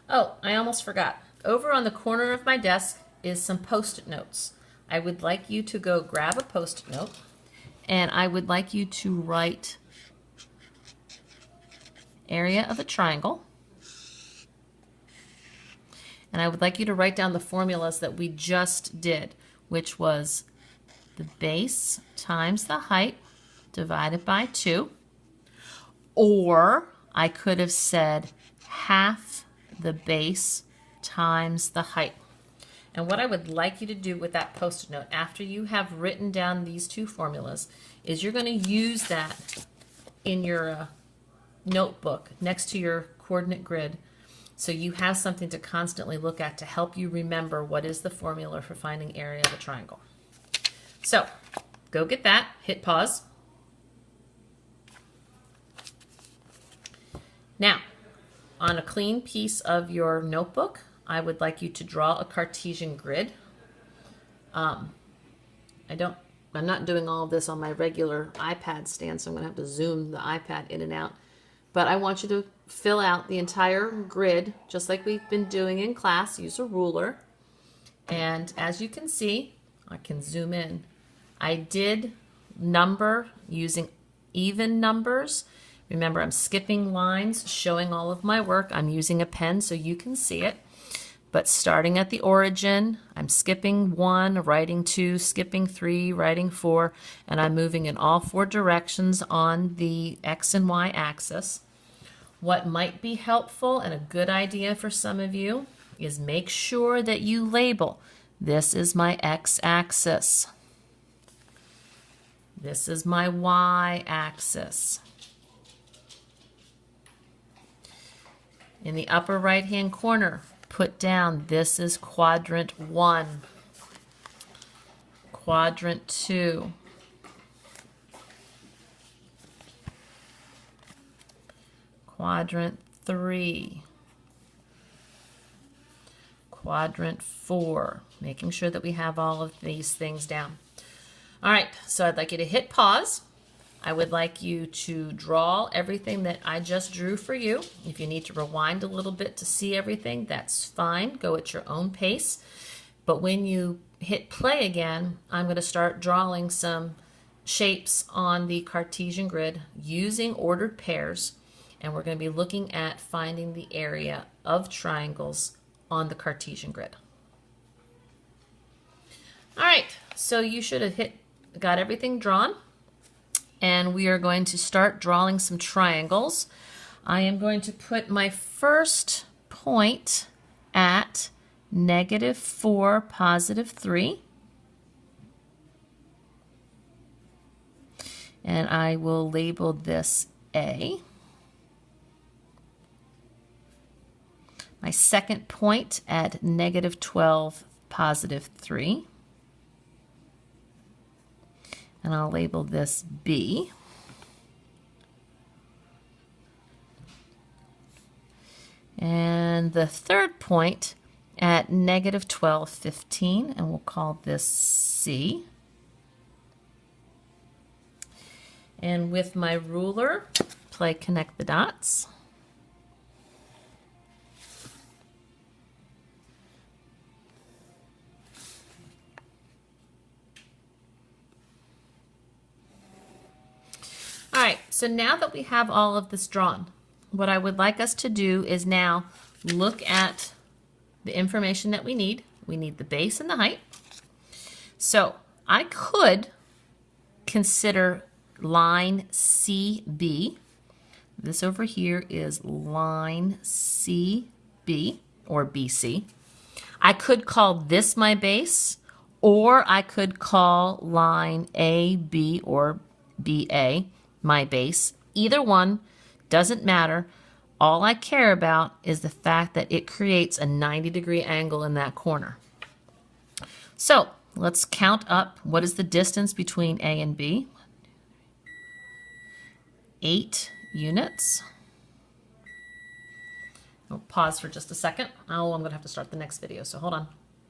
Oh, I almost forgot. Over on the corner of my desk is some Post-it notes. I would like you to go grab a Post-it note, and I would like you to write area of a triangle. And I would like you to write down the formulas that we just did, which was the base times the height divided by 2. Or I could have said half the base times the height. And what I would like you to do with that Post-it note after you have written down these two formulas is you're going to use that in your notebook next to your coordinate grid, so you have something to constantly look at to help you remember what is the formula for finding area of a triangle. So go get that, hit pause. Now, on a clean piece of your notebook, I would like you to draw a Cartesian grid. I'm not doing all of this on my regular iPad stand, so I'm going to have to zoom the iPad in and out. But I want you to fill out the entire grid, just like we've been doing in class. Use a ruler. And as you can see, I can zoom in. I did number using even numbers. Remember, I'm skipping lines, showing all of my work. I'm using a pen so you can see it. But starting at the origin, I'm skipping 1, writing 2, skipping 3, writing 4, and I'm moving in all 4 directions on the X and Y axis. What might be helpful and a good idea for some of you is make sure that you label, this is my X axis. This is my Y axis. In the upper right hand corner, put down, this is quadrant 1, quadrant 2, quadrant 3, quadrant 4, making sure that we have all of these things down. All right, so I'd like you to hit pause. I would like you to draw everything that I just drew for you. If you need to rewind a little bit to see everything, that's fine. Go at your own pace. But when you hit play again, I'm going to start drawing some shapes on the Cartesian grid using ordered pairs, and we're going to be looking at finding the area of triangles on the Cartesian grid. All right, so you should have got everything drawn. And we are going to start drawing some triangles. I am going to put my first point at -4, +3. And I will label this A. My second point at -12, +3. And I'll label this B. And the third point at -12, 15, and we'll call this C. And with my ruler, connect the dots. All right, so now that we have all of this drawn, what I would like us to do is now look at the information that we need. We need the base and the height. So I could consider line CB. This over here is line CB or BC. I could call this my base, or I could call line AB or BA my base. Either one doesn't matter. All I care about is the fact that it creates a 90-degree angle in that corner. So let's count up. What is the distance between A and B? 8 units. I'll pause for just a second. Oh, I'm going to have to start the next video, so hold on.